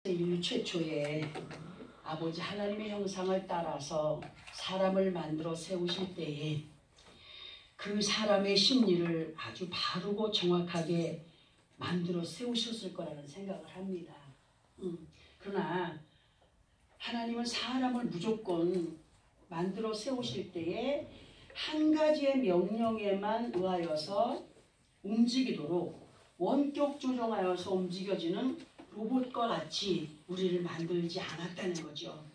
인류 최초의 아버지 하나님의 형상을 따라서 사람을 만들어 세우실 때에 그 사람의 심리를 아주 바르고 정확하게 만들어 세우셨을 거라는 생각을 합니다. 그러나 하나님은 사람을 무조건 만들어 세우실 때에 한 가지의 명령에만 의하여서 움직이도록 원격 조정하여서 움직여지는 로봇과 같이 우리를 만들지 않았다는 거죠.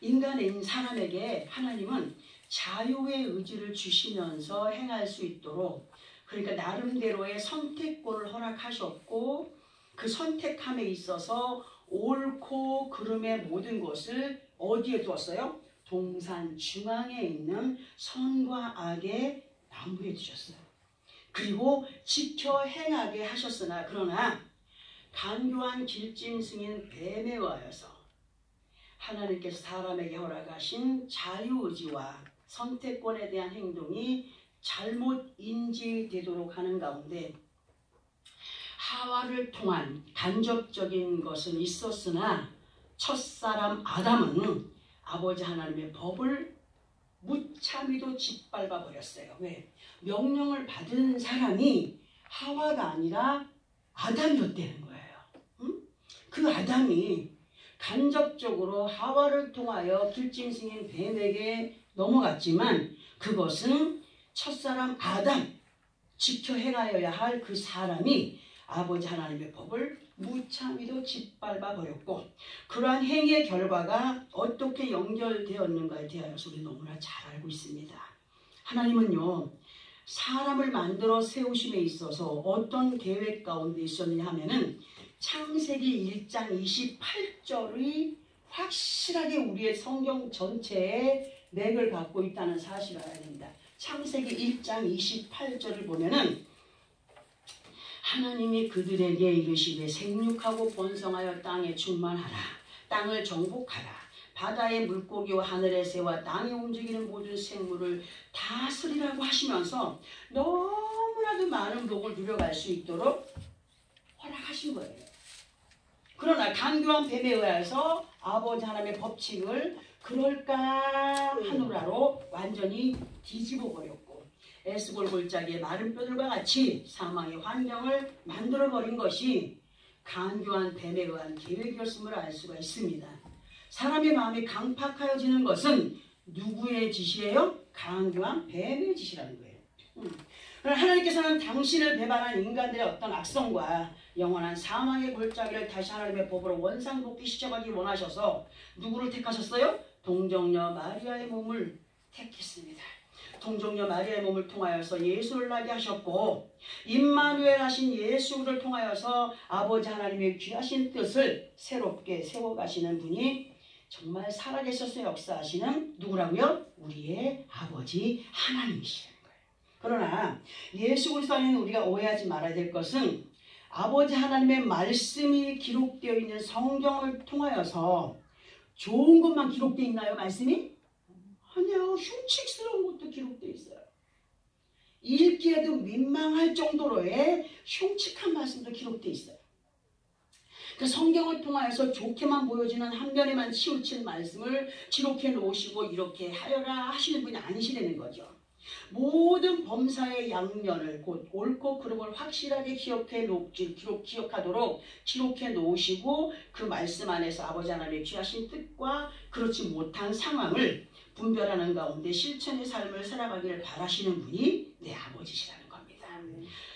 인간인 사람에게 하나님은 자유의 의지를 주시면서 행할 수 있도록, 그러니까 나름대로의 선택권을 허락하셨고, 그 선택함에 있어서 옳고 그름의 모든 것을 어디에 두었어요? 동산 중앙에 있는 선과 악의 나무에 두셨어요. 그리고 지켜 행하게 하셨으나, 그러나 간교한 길짐 승인 뱀에 의하여서 하나님께서 사람에게 허락하신 자유의지와 선택권에 대한 행동이 잘못 인지되도록 하는 가운데 하와를 통한 간접적인 것은 있었으나 첫사람 아담은 아버지 하나님의 법을 무참히도 짓밟아 버렸어요. 왜? 명령을 받은 사람이 하와가 아니라 아담이었다는 거예요. 그 아담이 간접적으로 하와를 통하여 길짐승인 뱀에게 넘어갔지만 그것은 첫사람 아담, 지켜 행하여야 할 그 사람이 아버지 하나님의 법을 무참히도 짓밟아 버렸고, 그러한 행위의 결과가 어떻게 연결되었는가에 대하여서 우리 너무나 잘 알고 있습니다. 하나님은요, 사람을 만들어 세우심에 있어서 어떤 계획 가운데 있었느냐 하면은 창세기 1장 28절이 확실하게 우리의 성경 전체에 맥을 갖고 있다는 사실을 알아야 됩니다. 창세기 1장 28절을 보면은 하나님이 그들에게 이르시되 생육하고 번성하여 땅에 충만하라. 땅을 정복하라. 바다의 물고기와 하늘의 새와 땅에 움직이는 모든 생물을 다스리라고 하시면서 너무나도 많은 복을 누려갈 수 있도록 허락하신 거예요. 그러나 간교한 뱀에 의해서 아버지 하나님의 법칙을 그럴까 하느라로 완전히 뒤집어 버렸고, 에스골 골짜기의 마른 뼈들과 같이 사망의 환경을 만들어버린 것이 간교한 뱀에 의한 계획이었음을 알 수가 있습니다. 사람의 마음이 강팍하여지는 것은 누구의 짓이에요? 간교한 뱀의 짓이라는 거예요. 하나님께서는 당신을 배반한 인간들의 어떤 악성과 영원한 사망의 골짜기를 다시 하나님의 법으로 원상복귀 시켜가기 원하셔서 누구를 택하셨어요? 동정녀 마리아의 몸을 택했습니다. 동정녀 마리아의 몸을 통하여서 예수를 나게 하셨고, 임마누엘 하신 예수를 통하여서 아버지 하나님의 귀하신 뜻을 새롭게 세워가시는 분이 정말 살아계셔서 역사하시는 누구라고요? 우리의 아버지 하나님이시라는 거예요. 그러나 예수 그리스도 안에는 우리가 오해하지 말아야 될 것은 아버지 하나님의 말씀이 기록되어 있는 성경을 통하여서 좋은 것만 기록되어 있나요? 말씀이? 아니요. 흉측스러운 것도 기록되어 있어요. 읽기에도 민망할 정도로의 흉측한 말씀도 기록되어 있어요. 그 성경을 통하여서 좋게만 보여지는 한 면에만 치우친 말씀을 기록해 놓으시고 이렇게 하여라 하시는 분이 아니시라는 거죠. 모든 범사의 양면을, 곧 옳고 그름을 확실하게 기억하도록 기록해 놓으시고, 그 말씀 안에서 아버지 하나님의 귀하신 뜻과 그렇지 못한 상황을 분별하는 가운데 실천의 삶을 살아가기를 바라시는 분이 내 아버지시라는 겁니다.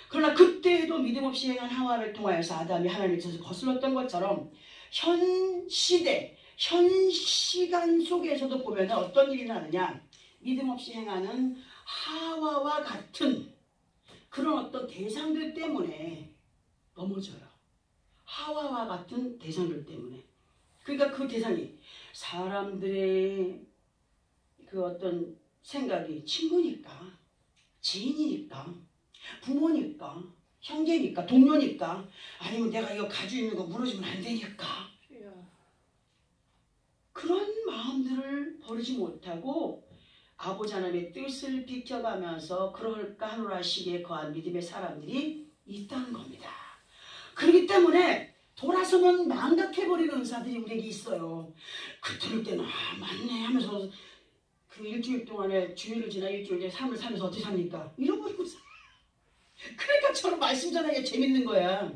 그러나 그때에도 믿음 없이 행한 하와를 통하여서 아담이 하나님께서 거슬렀던 것처럼 현 시대, 현 시간 속에서도 보면 어떤 일이 나느냐, 믿음 없이 행하는 하와와 같은 그런 어떤 대상들 때문에 넘어져요. 하와와 같은 대상들 때문에. 그러니까 그 대상이 사람들의 그 어떤 생각이 친구니까, 지인이니까, 부모니까, 형제니까, 동료니까, 아니면 내가 이거 가지고 있는 거 무너지면 안 되니까, 그런 마음들을 버리지 못하고 아버지 하나님의 뜻을 비켜가면서 그럴까 하노라 시기에 거한 믿음의 사람들이 있다는 겁니다. 그렇기 때문에 돌아서면 망각해버리는 은사들이 우리에게 있어요. 그 들을 때는 아 맞네 하면서 그 일주일 동안에 주일을 지나 일주일 삶을 살면서 어떻게 삽니까? 잃어버리고 사. 그러니까 저는 말씀 전하기가 재밌는 거야.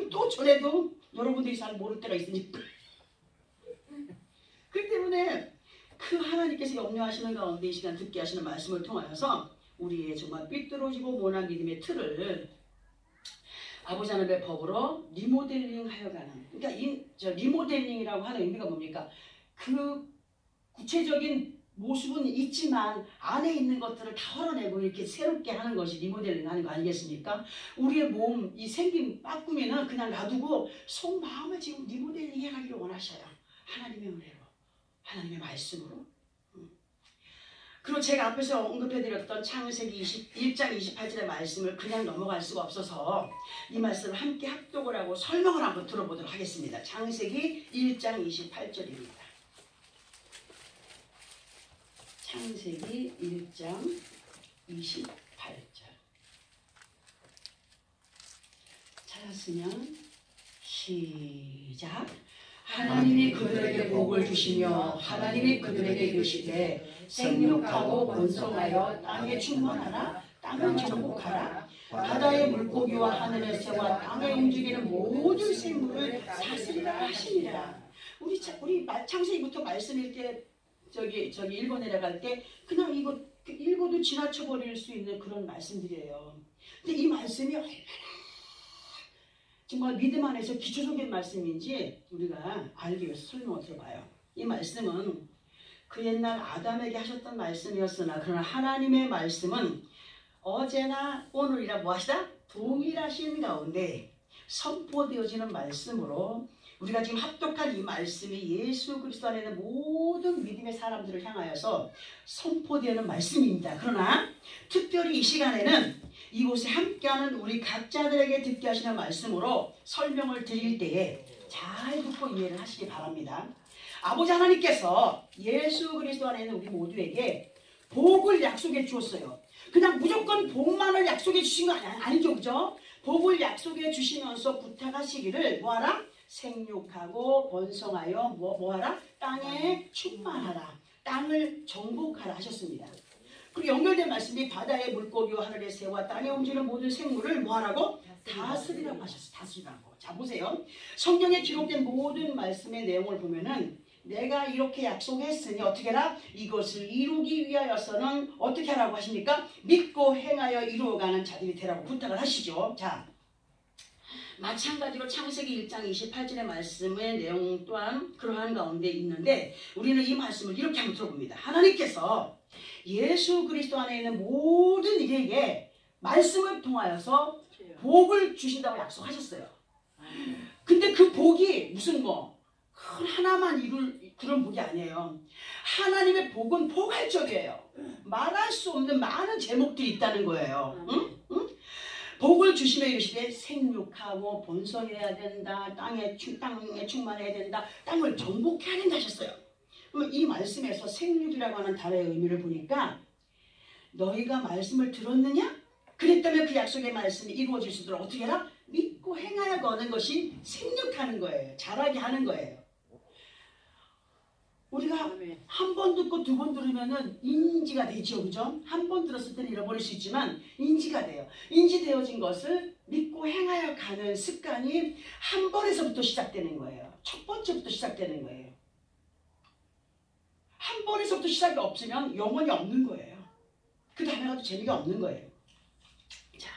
또 전에도 여러분들이 잘 모를 때가 있으니까. 그렇기 때문에 그 하나님께서 염려하시는 가운데 이 시간 듣게 하시는 말씀을 통하여서 우리의 정말 삐뚤어지고 모난 믿음의 틀을 아버지 하나님의 법으로 리모델링 하여가는, 그러니까 리모델링이라고 하는 의미가 뭡니까? 그 구체적인 모습은 있지만 안에 있는 것들을 다 헐어내고 이렇게 새롭게 하는 것이 리모델링 하는 거 아니겠습니까? 우리의 몸, 이 생긴 빠꾸미는 그냥 놔두고 속마음을 지금 리모델링 해가기를 원하셔요. 하나님의 은혜로, 하나님의 말씀으로. 그리고 제가 앞에서 언급해드렸던 창세기 1장 28절의 말씀을 그냥 넘어갈 수가 없어서 이 말씀을 함께 합독을 하고 설명을 한번 들어보도록 하겠습니다. 창세기 1장 28절입니다. 창세기 1장 28절. 찾았으면 시작. 하나님이 그들에게 복을 주시며 하나님이 그들에게 이르시되 생육하고 번성하여 땅에 충만하라. 땅을 정복하라. 바다의 물고기와 하늘의 새와 땅에 움직이는 모든 생물을 다스리라 하시니라. 우리 창세기부터 말씀일 때 저기 읽어 내려갈 때 그냥 이거 읽어도 지나쳐 버릴 수 있는 그런 말씀들이에요. 근데 이 말씀이 얼마나 정말 믿음 안에서 기초적인 말씀인지 우리가 알기 위해서 설명을 들어봐요. 이 말씀은 그 옛날 아담에게 하셨던 말씀이었으나 그러나 하나님의 말씀은 어제나 오늘이라 무엇이다? 동일하신 가운데 선포되어지는 말씀으로 우리가 지금 합독한 이 말씀이 예수 그리스도 안에 있는 모든 믿음의 사람들을 향하여서 선포되는 말씀입니다. 그러나 특별히 이 시간에는 이곳에 함께하는 우리 각자들에게 듣게 하시는 말씀으로 설명을 드릴 때에 잘 듣고 이해를 하시기 바랍니다. 아버지 하나님께서 예수 그리스도 안에 있는 우리 모두에게 복을 약속해 주었어요. 그냥 무조건 복만을 약속해 주신 거 아니죠, 그죠? 복을 약속해 주시면서 부탁하시기를 뭐하라? 생육하고 번성하여 뭐하라? 땅에 충만하라. 땅을 정복하라 하셨습니다. 그리고 연결된 말씀이 바다의 물고기와 하늘의 새와 땅에 움직이는 모든 생물을 뭐하라고? 다스리라고 하셨어요. 다스리라고. 자 보세요. 성경에 기록된 모든 말씀의 내용을 보면은 내가 이렇게 약속했으니 어떻게 하라? 이것을 이루기 위하여서는 어떻게 하라고 하십니까? 믿고 행하여 이루어가는 자들이 되라고 부탁을 하시죠. 자, 마찬가지로 창세기 1장 28절의 말씀의 내용 또한 그러한 가운데 있는데 우리는 이 말씀을 이렇게 한번 들어봅니다. 하나님께서 예수 그리스도 안에 있는 모든 이에게 말씀을 통하여서 복을 주신다고 약속하셨어요. 근데 그 복이 무슨 하나만 이룰 그런 복이 아니에요. 하나님의 복은 포괄적이에요. 말할 수 없는 많은 제목들이 있다는 거예요. 응? 복을 주시며 이르시되 생육하고 번성해야 된다. 땅에 충만해야 된다. 땅을 정복해야 된다 하셨어요. 그럼 이 말씀에서 생육이라고 하는 단어의 의미를 보니까 너희가 말씀을 들었느냐? 그랬다면 그 약속의 말씀이 이루어질 수 있도록 어떻게 해라? 믿고 행하여 거는 것이 생육하는 거예요. 자라게 하는 거예요. 우리가 한 번 듣고 두 번 들으면은 인지가 되죠, 그죠? 한 번 들었을 때는 잃어버릴 수 있지만 인지가 돼요. 인지되어진 것을 믿고 행하여 가는 습관이 한 번에서부터 시작되는 거예요. 첫 번째부터 시작되는 거예요. 한 번에서부터 시작이 없으면 영원히 없는 거예요. 그 다음에 가도 재미가 없는 거예요. 자,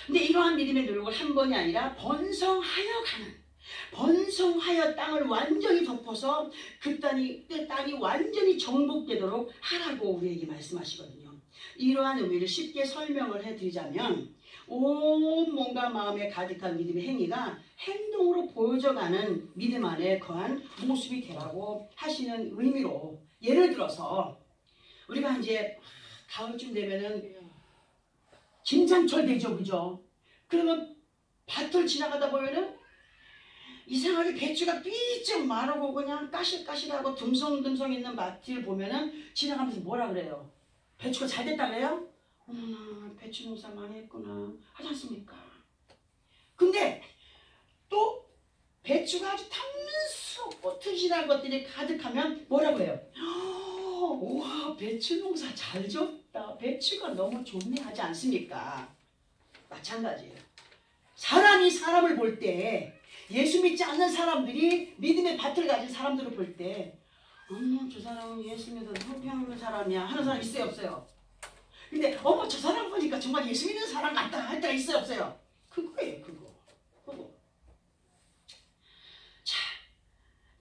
근데 이러한 믿음의 노력을 한 번이 아니라 번성하여 가는, 번성하여 땅을 완전히 덮어서 그 땅이 완전히 정복되도록 하라고 우리에게 말씀하시거든요. 이러한 의미를 쉽게 설명을 해드리자면 온 몸과 마음에 가득한 믿음의 행위가 행동으로 보여져가는 믿음 안에 거한 모습이 되라고 하시는 의미로, 예를 들어서 우리가 이제 가을쯤 되면은 김장철 되죠, 그죠? 그러면 밭을 지나가다 보면은 이상하게 배추가 삐쩍 마르고 그냥 까실까실하고 듬성듬성 있는 밭을 보면은 지나가면서 뭐라 그래요? 배추가 잘 됐다 그래요? 어머나 배추 농사 많이 했구나 하지 않습니까? 근데 또 배추가 아주 탐스럽고 튼실한 것들이 가득하면 뭐라고 해요? 우와, 배추 농사 잘 졌다. 배추가 너무 좋네 하지 않습니까? 마찬가지예요. 사람이 사람을 볼 때, 예수 믿지 않는 사람들이 믿음의 밭을 가진 사람들을 볼 때, 저 사람은 예수 믿어도 형편없는 사람이야 하는 사람 있어요, 없어요? 근데 저 사람 보니까 정말 예수 믿는 사람 같다 할 때가 있어요, 없어요? 그거예요, 그거. 자,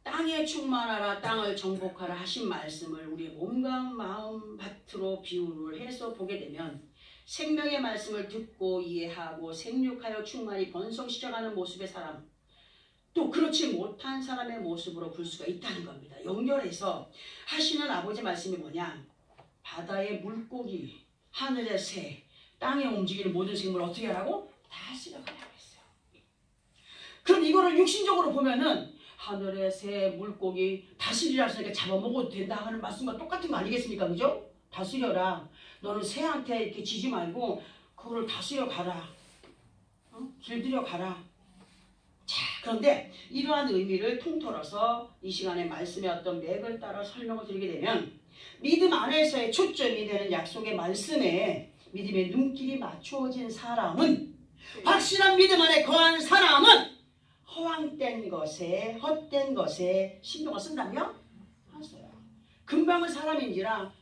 땅에 충만하라, 땅을 정복하라 하신 말씀을 우리의 몸과 마음 밭으로 비유를 해서 보게 되면 생명의 말씀을 듣고 이해하고 생육하여 충만히 번성시켜가는 모습의 사람, 또 그렇지 못한 사람의 모습으로 볼 수가 있다는 겁니다. 연결해서 하시는 아버지 말씀이 뭐냐? 바다의 물고기, 하늘의 새, 땅에 움직이는 모든 생물을 어떻게 하라고? 다스려가라고 했어요. 그럼 이거를 육신적으로 보면은 하늘의 새, 물고기 다스리라 했으니까 잡아먹어도 된다 하는 말씀과 똑같은 거 아니겠습니까? 그죠? 다스려라. 너는 새한테 이렇게 지지 말고 그거를 다스려 가라. 길들여 가라. 자, 그런데 이러한 의미를 통틀어서 이 시간에 말씀의 어떤 맥을 따라 설명을 드리게 되면 믿음 안에서의 초점이 되는 약속의 말씀에 믿음의 눈길이 맞추어진 사람은, 확실한 믿음 안에 거한 사람은 허황된 것에 헛된 것에 신경을 쓴다며? 하세요. 금방은 사람인지라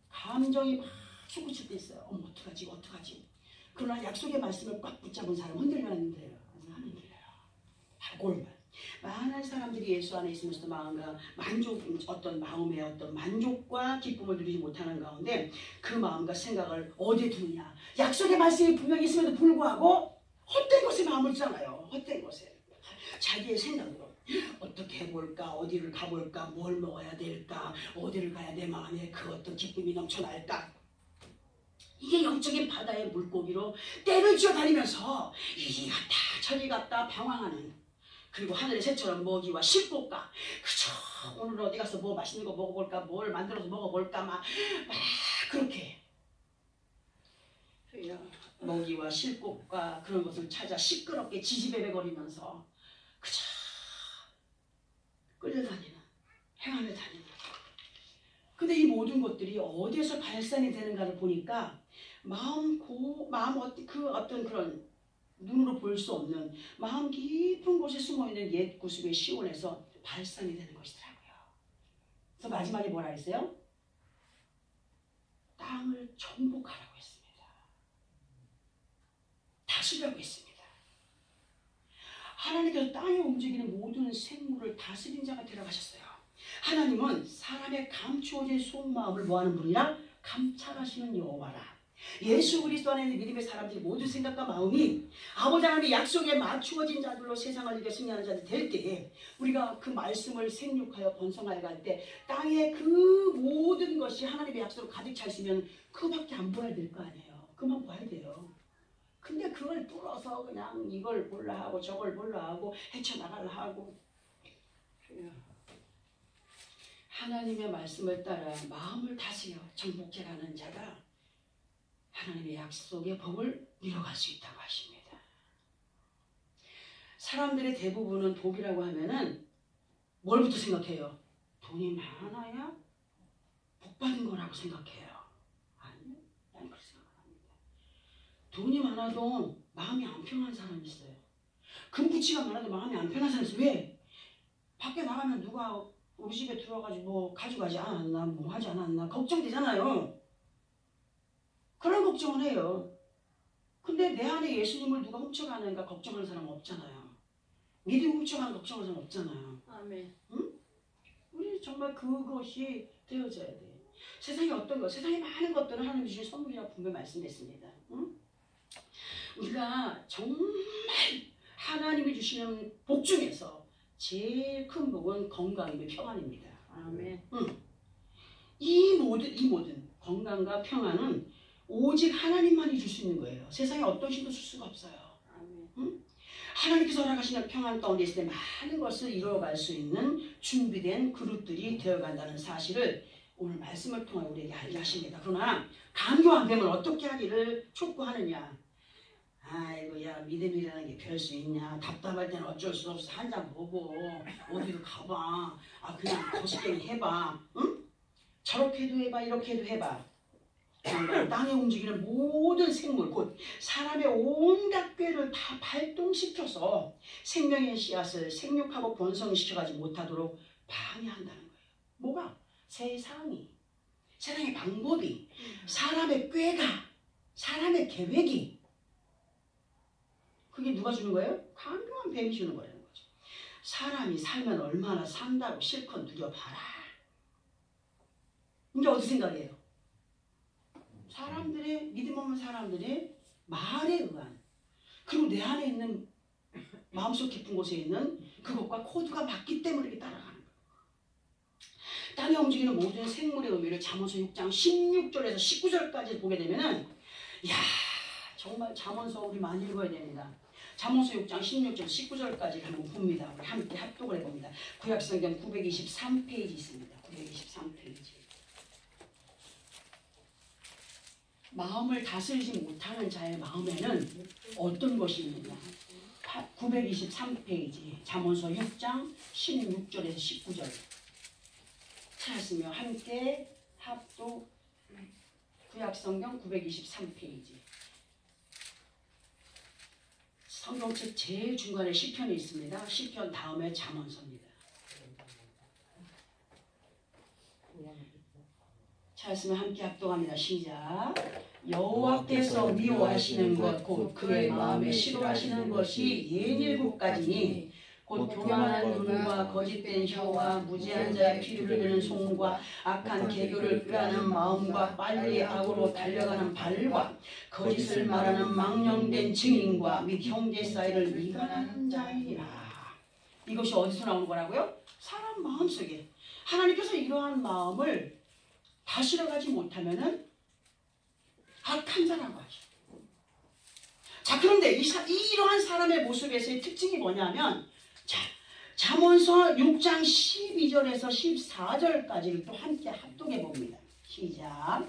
감정이 막 솟구칠 때 있어요. 어떡하지? 그러나 약속의 말씀을 꽉 붙잡은 사람은 흔들면 안 돼요. 안 흔들려요. 바로 골반. 많은 사람들이 예수 안에 있으면서도 마음의 어떤 만족과 기쁨을 누리지 못하는 가운데 그 마음과 생각을 어디에 두느냐. 약속의 말씀이 분명히 있음에도 불구하고 헛된 것에 마음을 쓰잖아요. 헛된 것에. 자기의 생각으로 어떻게 해볼까, 어디를 가볼까, 뭘 먹어야 될까, 어디를 가야 내 마음에 그 어떤 기쁨이 넘쳐날까. 이게 영적인 바다의 물고기로 때를 쥐어다니면서 이리 갔다 저리 갔다 방황하는, 그리고 하늘의 새처럼 먹이와 실복과 그저 오늘 어디 가서 뭐 맛있는 거 먹어볼까, 뭘 만들어서 먹어볼까 막 그렇게 먹이와 실복과 그런 것을 찾아 시끄럽게 지지배배거리면서 그저 끌려다니는, 행하며 다니는. 근데 이 모든 것들이 어디에서 발산이 되는가를 보니까 그 어떤 그런 눈으로 볼 수 없는 마음 깊은 곳에 숨어있는 옛 구습의 시온에서 발산이 되는 것이더라고요. 그래서 마지막에 뭐라 했어요? 땅을 정복하라고 했습니다. 다스리라고 했습니다. 하나님께서 땅에 움직이는 모든 생물을 다스린 자가 되라고 하셨어요. 하나님은 사람의 감추어진 속마음을 뭐하는 분이라? 감찰하시는 여호와라. 예수 그리스도 안에 있는 믿음의 사람들이 모든 생각과 마음이 아버지 하나님의 약속에 맞추어진 자들로 세상을 이겨 승리하는 자들 될 때에 우리가 그 말씀을 생육하여 번성하여 갈 때 땅에 그 모든 것이 하나님의 약속으로 가득 차 있으면 그거밖에 안 보여야 될 거 아니에요. 그만 봐야 돼요. 근데 그걸 뚫어서 그냥 이걸 몰라 하고 저걸 몰라 하고 헤쳐나가려 하고, 하나님의 말씀을 따라 마음을 다스려 정복해가는 자가 하나님의 약속의 법을 이뤄갈 수 있다고 하십니다. 사람들의 대부분은 복이라고 하면은 뭘부터 생각해요? 돈이 많아야 복 받은 거라고 생각해요. 아니요, 난 그렇게 생각 안 합니다. 돈이 많아도 마음이 안 편한 사람이 있어요. 금부치가 많아도 마음이 안 편한 사람이 있어요. 왜? 밖에 나가면 누가 우리 집에 들어가지고 뭐 가져가지 않았나, 뭐 하지 않았나 걱정되잖아요. 그런 걱정을 해요. 근데 내 안에 예수님을 누가 훔쳐가는가 걱정하는 사람은 없잖아요. 믿음 훔쳐가는 걱정하는 사람 없잖아요. 아멘. 응? 우리 정말 그것이 되어져야 돼. 세상에 어떤 것, 세상에 많은 것들은 하나님 주신 선물이라고 분명히 말씀했습니다. 응? 우리가 정말 하나님이 주시는 복 중에서 제일 큰 복은 건강이며 평안입니다. 아멘. 응. 이 모든 건강과 평안은 오직 하나님만이 줄 수 있는 거예요. 세상에 어떤 신도 줄 수가 없어요. 응? 하나님께서 허락하시는 평안 가운데 있을 때 많은 것을 이루어갈 수 있는 준비된 그릇들이 되어간다는 사실을 오늘 말씀을 통해 우리에게 알게 하십니다. 그러나 강교 안 되면 어떻게 하기를 촉구하느냐. 아이고 야 믿음이라는 게 별 수 있냐. 답답할 때는 어쩔 수 없어. 한 잔 먹어. 어디도 가봐. 아 그냥 거시갱이 해봐. 응? 저렇게도 해봐. 이렇게도 해봐. 땅에 움직이는 모든 생물 곧 사람의 온갖 꾀를 다 발동시켜서 생명의 씨앗을 생육하고 번성시켜가지 못하도록 방해한다는 거예요. 뭐가? 세상의 방법이, 사람의 꾀가, 사람의 계획이. 그게 누가 주는 거예요? 강경한 뱀이 주는 거라는 거죠. 사람이 살면 얼마나 산다고 실컷 누려봐라. 이제 어디 생각해요? 사람들의, 믿음 없는 사람들의 말에 의한, 그리고 내 안에 있는 마음속 깊은 곳에 있는 그것과 코드가 맞기 때문에 이렇게 따라가는 거예요. 땅에 움직이는 모든 생물의 의미를 잠언서 6장 16절에서 19절까지 보게 되면은 야 정말 잠언서 우리 많이 읽어야 됩니다. 잠언서 6장 16절 19절까지 한번 봅니다. 우리 함께 합독을 해봅니다. 구약성경 923페이지 있습니다. 923페이지. 마음을 다스리지 못하는 자의 마음에는 어떤 것이 있느냐. 923페이지 잠언서 6장 16절에서 19절 찾았으며 함께 합독. 구약성경 923페이지 성경책 제일 중간에 시편이 있습니다. 시편 다음에 잠언서입니다. 찾았으면 함께 합독합니다. 시작. 여호와께서 미워하시는 것 곧 그의 마음에 싫어하시는 것이 67가지니 곧 교만한 눈과 거짓된 혀와 무지한 자의 피를 흐르는 손과 악한 계교를 꾀하는 마음과 빨리 악으로 달려가는 발과 거짓을 말하는 망령된 증인과 및 형제 사이를 미간하는 자이니라. 이것이 어디서 나오는 거라고요? 사람 마음속에. 하나님께서 이러한 마음을 다스려가지 못하면은 악한 자라고 하죠. 자, 그런데 이러한 사람의 모습에서의 특징이 뭐냐면, 자, 잠언서 6장 12절에서 14절까지를 또 함께 합독해 봅니다. 시작.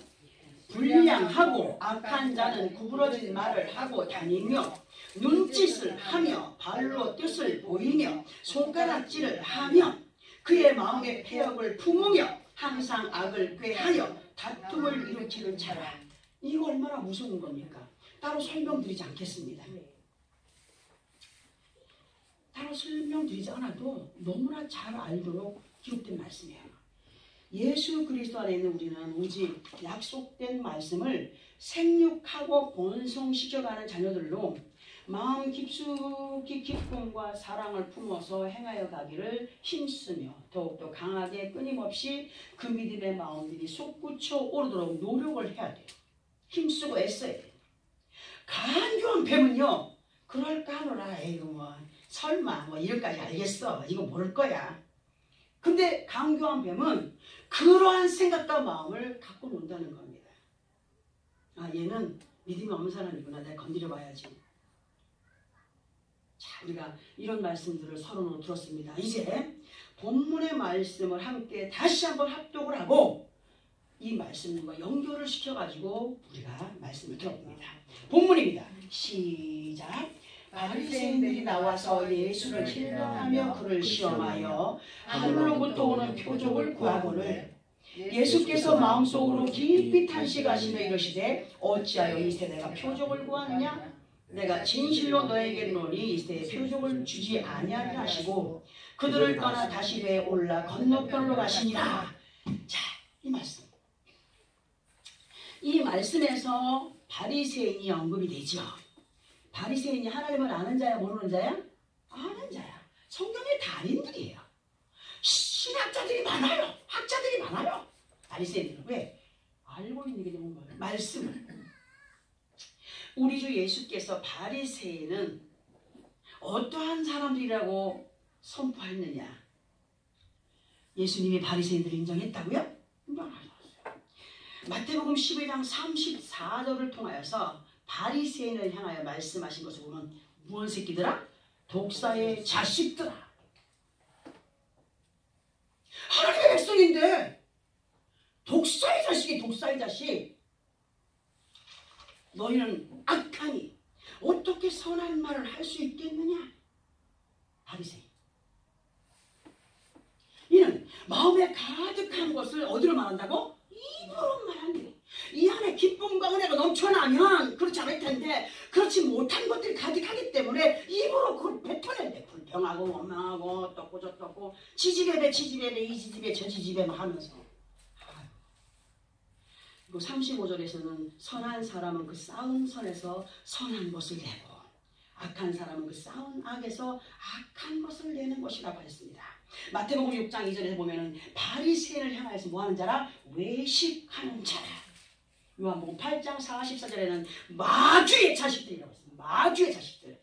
불량하고 악한 자는 구부러진 말을 하고 다니며 눈짓을 하며 발로 뜻을 보이며 손가락질을 하며 그의 마음에 패역을 품으며 항상 악을 꾀하여 다툼을 일으키는 자라. 이거 얼마나 무서운 겁니까? 따로 설명드리지 않겠습니다. 따로 설명드리지 않아도 너무나 잘 알도록 기록된 말씀이에요. 예수 그리스도 안에 있는 우리는 오직 약속된 말씀을 생육하고 번성시켜가는 자녀들로 마음 깊숙이 기쁨과 사랑을 품어서 행하여 가기를 힘쓰며 더욱더 강하게 끊임없이 그 믿음의 마음들이 솟구쳐 오르도록 노력을 해야 돼요. 힘쓰고 애써야 돼요. 간교한 뱀은요, 그럴까 하노라. 에이구 뭐 설마 뭐 이럴까지 알겠어. 이거 모를 거야. 근데 강교한 뱀은 그러한 생각과 마음을 갖고 논다는 겁니다. 아, 얘는 믿음이 없는 사람이구나. 내가 건드려 봐야지. 자, 우리가 이런 말씀들을 서론으로 들었습니다. 이제 본문의 말씀을 함께 다시 한번 합독을 하고 이 말씀과 연결을 시켜가지고 우리가 말씀을 들어봅니다. 본문입니다. 시작. 바리새인들이 나와서 예수를 hil러하며 그를 시험하여 하늘로부터 오는 표적을 구하거늘 예수께서 마음속으로 깊이 탄식하시며 이르시되 어찌하여 이 세대가 표적을 구하느냐? 내가 진실로 너에게 이르노니 이 세대에 표적을 주지 아니하리라 하시고 그들을 떠나 다시 배에 올라 건너편으로 가시니라. 자, 이 말씀. 이 말씀에서 바리새인이 언급이 되죠. 바리새인이 하나님을 아는 자야 모르는 자야? 아는 자야. 성경의 달인들이에요. 신학자들이 많아요. 학자들이 많아요. 바리새인들은 왜? 알고 있는 게 너무 많아요. 말씀을. 우리 주 예수께서 바리새인은 어떠한 사람들이라고 선포했느냐? 예수님이 바리새인들을 인정했다고요? 인정하셨어요. 마태복음 12장 34절을 통하여서 바리새인을 향하여 말씀하신 것을 보면 무언 새끼들아? 독사의 자식들아. 하나님의 백성인데 독사의 자식이 독사의 자식. 너희는 악하니 어떻게 어떻게 선한 말을 할 수 있겠느냐? 바리새인. 이는 마음에 가득한 것을 어디로 말한다고? 입으로 말한대. 이 안에 기쁨과 은혜가 넘쳐나면 그렇지 않을 텐데 그렇지 못한 것들이 가득하기 때문에 입으로 그걸 뱉어낸대. 불평하고 원망하고 떴고 저떴고 지지배배 지지배배 이 지지배 저 지지배 하면서. 그리고 35절에서는 선한 사람은 그 싸운 선에서 선한 것을 내고 악한 사람은 그 싸운 악에서 악한 것을 내는 것이라고 했습니다. 마태복음 6장 2절에서 보면은 바리새인을 향하여서 뭐하는 자라? 외식하는 자라. 요한복음 8장 44절에는 마귀의 자식들이라고 했습니다. 마귀의 자식들.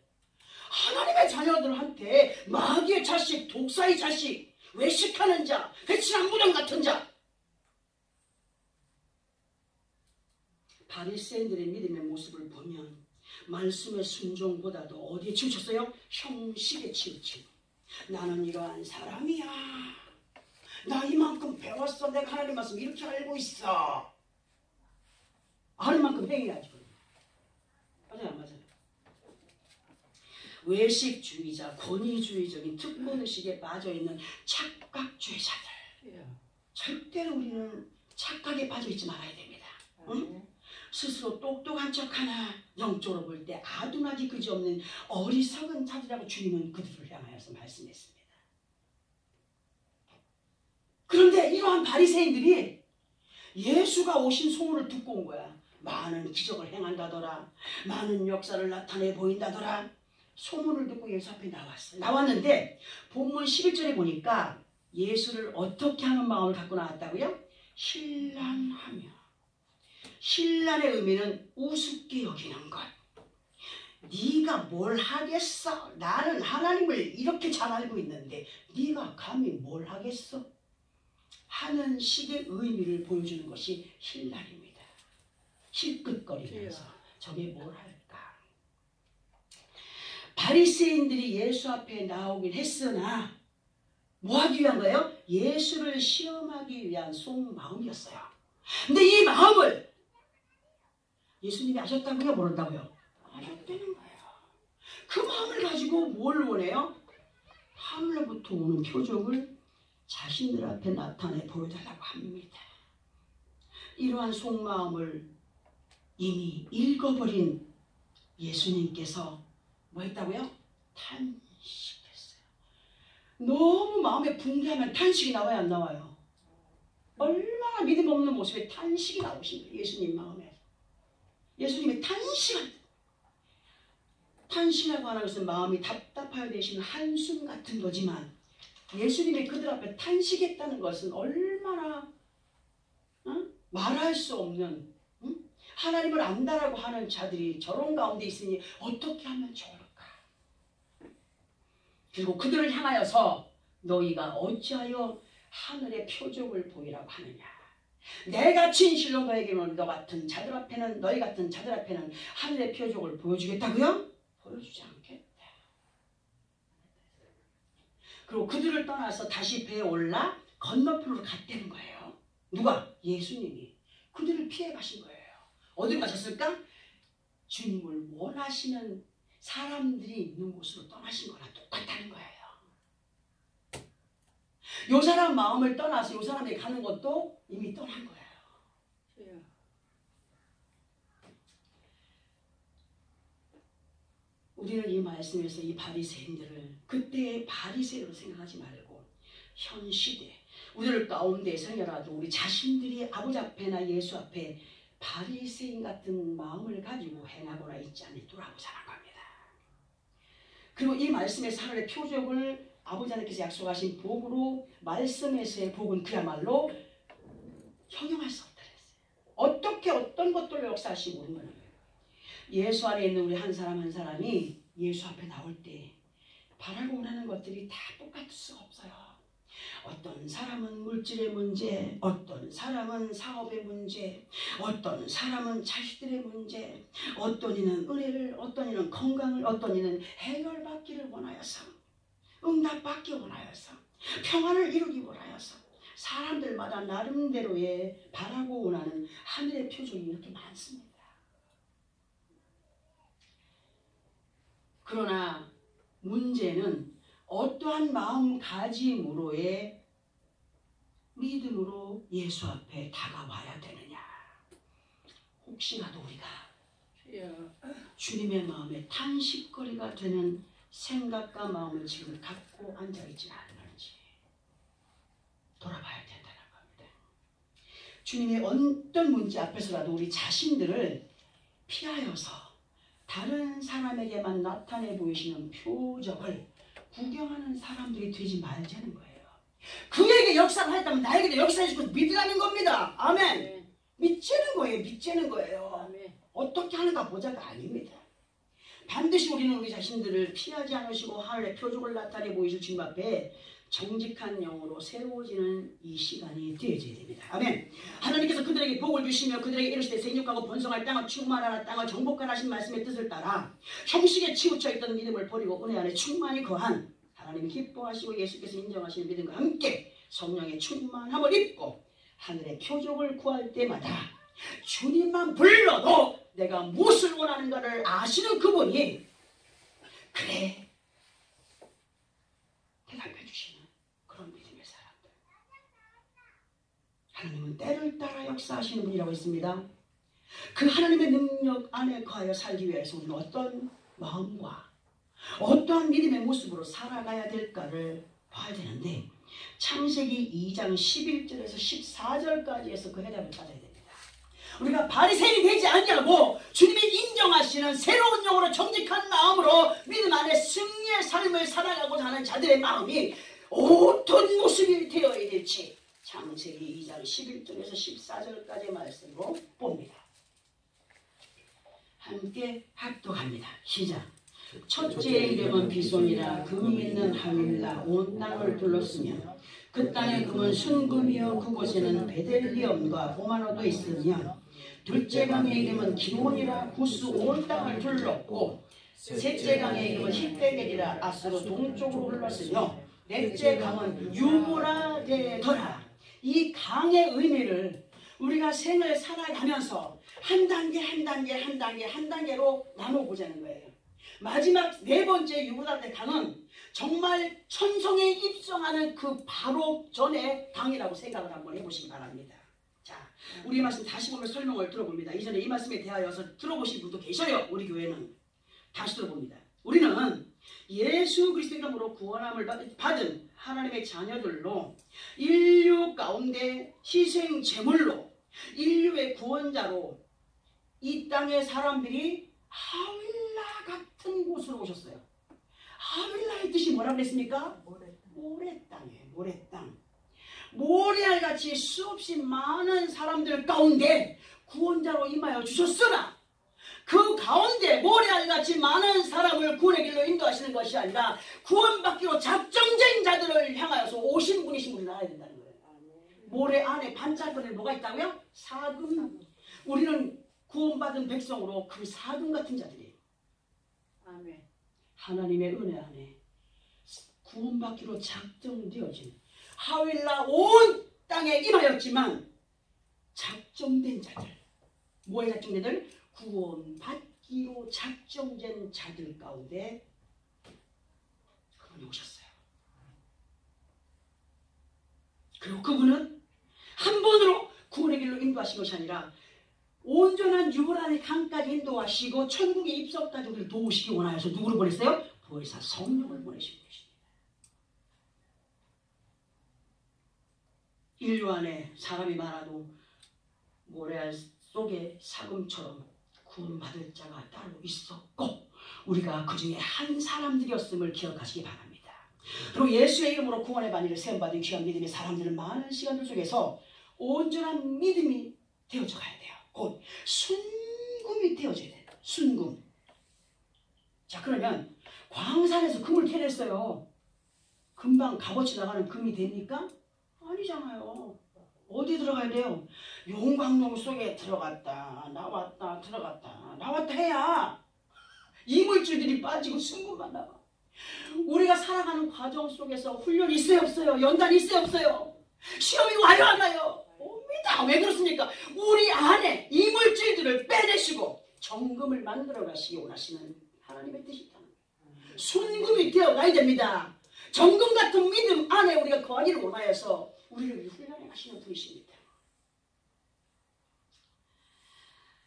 하나님의 자녀들한테 마귀의 자식, 독사의 자식, 외식하는 자, 배칠한 무당 같은 자. 바리새인들의 믿음의 모습을 보면 말씀의 순종보다도 어디에 치우쳤어요? 형식에 치우치고. 나는 이러한 사람이야. 나 이만큼 배웠어. 내가 하나님 말씀 이렇게 알고 있어. 아는 만큼 행해야지. 맞아요, 안 맞아요? 외식주의자, 권위주의적인 특권의식에 빠져있는 착각주의자들. 절대로 우리는 착각에 빠져있지 말아야 됩니다. 응? 스스로 똑똑한 척하나 영적으로 볼 때 아둔하기 그지없는 어리석은 자들이라고 주님은 그들을 향하여서 말씀했습니다. 그런데 이러한 바리새인들이 예수가 오신 소문을 듣고 온 거야. 많은 기적을 행한다더라. 많은 역사를 나타내 보인다더라. 소문을 듣고 예수 앞에 나왔어요. 나왔는데 본문 11절에 보니까 예수를 어떻게 하는 마음을 갖고 나왔다고요? 신랑하며. 신랑의 의미는 우습게 여기는 것. 네가 뭘 하겠어? 나는 하나님을 이렇게 잘 알고 있는데 네가 감히 뭘 하겠어? 하는 식의 의미를 보여주는 것이 신랑입니다. 힐끗거리면서 저게 뭘 할까? 바리새인들이 예수 앞에 나오긴 했으나 뭐 하기 위한 거예요? 예수를 시험하기 위한 속마음이었어요. 근데 이 마음을 예수님이 아셨다고요? 모른다고요? 아셨다는 거예요. 그 마음을 가지고 뭘 원해요? 하늘로부터 오는 표적을 자신들 앞에 나타내 보여달라고 합니다. 이러한 속마음을 이미 읽어버린 예수님께서 뭐 했다고요? 탄식했어요. 너무 마음에 붕괴하면 탄식이 나와요, 안 나와요? 얼마나 믿음 없는 모습에 탄식이 나오신 거예요, 예수님 마음에. 예수님의 탄식이라고 하는 것은 마음이 답답하여 내쉬는 한숨 같은 거지만 예수님이 그들 앞에 탄식했다는 것은 얼마나 말할 수 없는 하나님을 안다라고 하는 자들이 저런 가운데 있으니 어떻게 하면 좋을까? 그리고 그들을 향하여서 너희가 어찌하여 하늘의 표적을 보이라고 하느냐? 내가 진실로 너에게는 너 같은 자들 앞에는 너희 같은 자들 앞에는 하늘의 표적을 보여주겠다고요? 보여주지 않겠다. 그리고 그들을 떠나서 다시 배에 올라 건너편으로 갔다는 거예요. 누가? 예수님이. 그들을 피해 가신 거예요. 어디로 가셨을까? 주님을 원하시는 사람들이 있는 곳으로 떠나신 거나 똑같다는 거예요. 요 사람 마음을 떠나서 요 사람이 가는 것도 이미 떠난 거예요. 우리는 이 말씀에서 이 바리새인들을 그때의 바리새인으로 생각하지 말고 현 시대 우리들 가운데 생겨라도 우리 자신들이 아버지 앞에나 예수 앞에 바리새인 같은 마음을 가지고 행하거나 있지 않도록 하고자 하는 겁니다. 그리고 이 말씀에서 하늘의 표적을 아버지 하나님께서 약속하신 복으로 말씀에서의 복은 그야말로 형용할 수 없다 그랬어요. 어떻게 어떤 것들로 역사하시고 모르는 거예요. 예수 안에 있는 우리 한 사람 한 사람이 예수 앞에 나올 때 바라고 원하는 것들이 다 똑같을 수가 없어요. 어떤 사람은 물질의 문제, 어떤 사람은 사업의 문제, 어떤 사람은 자식들의 문제, 어떤 이는 은혜를, 어떤 이는 건강을, 어떤 이는 해결받기를 원하여서, 응답받기 원하여서, 평안을 이루기 원하여서 사람들마다 나름대로의 바라고 원하는 하늘의 표적이 이렇게 많습니다. 그러나 문제는 어떠한 마음가짐으로의 믿음으로 예수 앞에 다가와야 되느냐. 혹시라도 우리가 주님의 마음에 탄식거리가 되는 생각과 마음을 지금 갖고 앉아있지 않는지 돌아봐야 된다는 겁니다. 주님의 어떤 문제 앞에서라도 우리 자신들을 피하여서 다른 사람에게만 나타내 보이시는 표적을 구경하는 사람들이 되지 말자는 거예요. 그에게 역사를 했다면 나에게도 역사해주고 믿으라는 겁니다. 아멘. 믿자는 거예요. 믿자는 거예요. 어떻게 하는가 보자가 아닙니다. 반드시 우리는 우리 자신들을 피하지 않으시고 하늘의 표적을 나타내 보이실 주님 앞에 정직한 영으로 새로워지는 이 시간이 되어져야 됩니다. 아멘. 하나님께서 그들에게 복을 주시며 그들에게 이르시되 생육하고 번성할 땅을 충만하라 땅을 정복하라 하신 말씀의 뜻을 따라 형식에 치우쳐 있던 믿음을 버리고 은혜 안에 충만히 거한 하나님 기뻐하시고 예수께서 인정하시는 믿음과 함께 성령의 충만함을 입고 하늘의 표적을 구할 때마다 주님만 불러도 내가 무엇을 원하는가를 아시는 그분이 그래 대답해 주시는 그런 믿음의 사람들. 하나님은 때를 따라 역사하시는 분이라고 했습니다. 그 하나님의 능력 안에 거하여 살기 위해서 우리는 어떤 마음과 어떠한 믿음의 모습으로 살아가야 될까를 봐야 되는데 창세기 2장 11절에서 14절까지에서 그 해답을 찾아야 됩니다. 우리가 바리새인이 되지 않냐고 주님이 인정하시는 새로운 영으로 정직한 마음으로 믿음 안에 승리의 삶을 살아가고자 하는 자들의 마음이 어떤 모습이 되어야 될지 창세기 2장 11절에서 14절까지의 말씀으로 봅니다. 함께 합독합니다. 시작. 첫째의 이름은 비손이라 금이 있는 하윌라 온 땅을 둘렀으며 그 땅의 금은 순금이요 그곳에는 베델리엄과 보마노도 있으며 둘째 강의 이름은 기온이라 구스 온 땅을 둘렀고 셋째 강의 이름은 히데겔이라 아스로 동쪽으로 흘렀으며 넷째 강은 유브라데더라. 이 강의 의미를 우리가 생을 살아가면서 한 단계 한 단계 한 단계 한 단계로 나눠보자는 거예요. 마지막 네 번째 유브라데 강은 정말 천성에 입성하는 그 바로 전에 강이라고 생각을 한번 해보시기 바랍니다. 자, 우리 말씀 다시 보면 설명을 들어봅니다. 이전에 이 말씀에 대하여서 들어보신 분도 계셔요. 우리 교회는. 다시 들어봅니다. 우리는 예수 그리스도 이름으로 구원함을 받은 하나님의 자녀들로 인류 가운데 희생 제물로 인류의 구원자로 이 땅의 사람들이 하윌라 같은 곳으로 오셨어요. 하윌라의 뜻이 뭐라고 그랬습니까? 모래땅이에요. 모래땅. 모래알같이 수없이 많은 사람들 가운데 구원자로 임하여 주셨으나 그 가운데 모래알같이 많은 사람을 구원의 길로 인도하시는 것이 아니라 구원받기로 작정된 자들을 향하여서 오신 분이신 분이 나와야 된다는 거예요. 모래 안에 반짝거리는 뭐가 있다고요? 사금. 우리는 구원받은 백성으로 그 사금 같은 자들이에요. 아멘. 하나님의 은혜 안에 구원받기로 작정되어진 하윌라 온 땅에 임하였지만 작정된 자들. 뭐에 작정된 자들? 구원받기로 작정된 자들 가운데 그분이 오셨어요. 그리고 그분은 한 번으로 구원의 길로 인도하신 것이 아니라 온전한 유브라데 강까지 인도하시고 천국의 입성까지 우리를 도우시기 원하여서 누구를 보냈어요? 보혜사 성령을 보내신 것입니다. 인류 안에 사람이 많아도 모래알 속에 사금처럼 구원받을 자가 따로 있었고 우리가 그 중에 한 사람들이었음을 기억하시기 바랍니다. 그리고 예수의 이름으로 구원의 반위를 세움받은 귀한 믿음의 사람들은 많은 시간들 속에서 온전한 믿음이 되어져 가야 돼요. 곧 순금이 되어져야 돼요. 순금. 자, 그러면 광산에서 금을 캐냈어요. 금방 값어치 나가는 금이 됩니까? 아니잖아요. 어디 들어가야 돼요? 용광로 속에 들어갔다 나왔다 들어갔다 나왔다 해야 이물질들이 빠지고 순금만 나와. 우리가 살아가는 과정 속에서 훈련이 있어요 없어요? 연단이 있어요 없어요? 시험이 와요 안 와요? 옵니다. 왜 그렇습니까? 우리 안에 이물질들을 빼내시고 정금을 만들어 가시기 원하시는 하나님의 뜻이 있다는 거예요. 순금이 되어가야 됩니다. 정금 같은 믿음 안에 우리가 거하기를 원하여서 우리를 훈련해 가시는 분이십니다.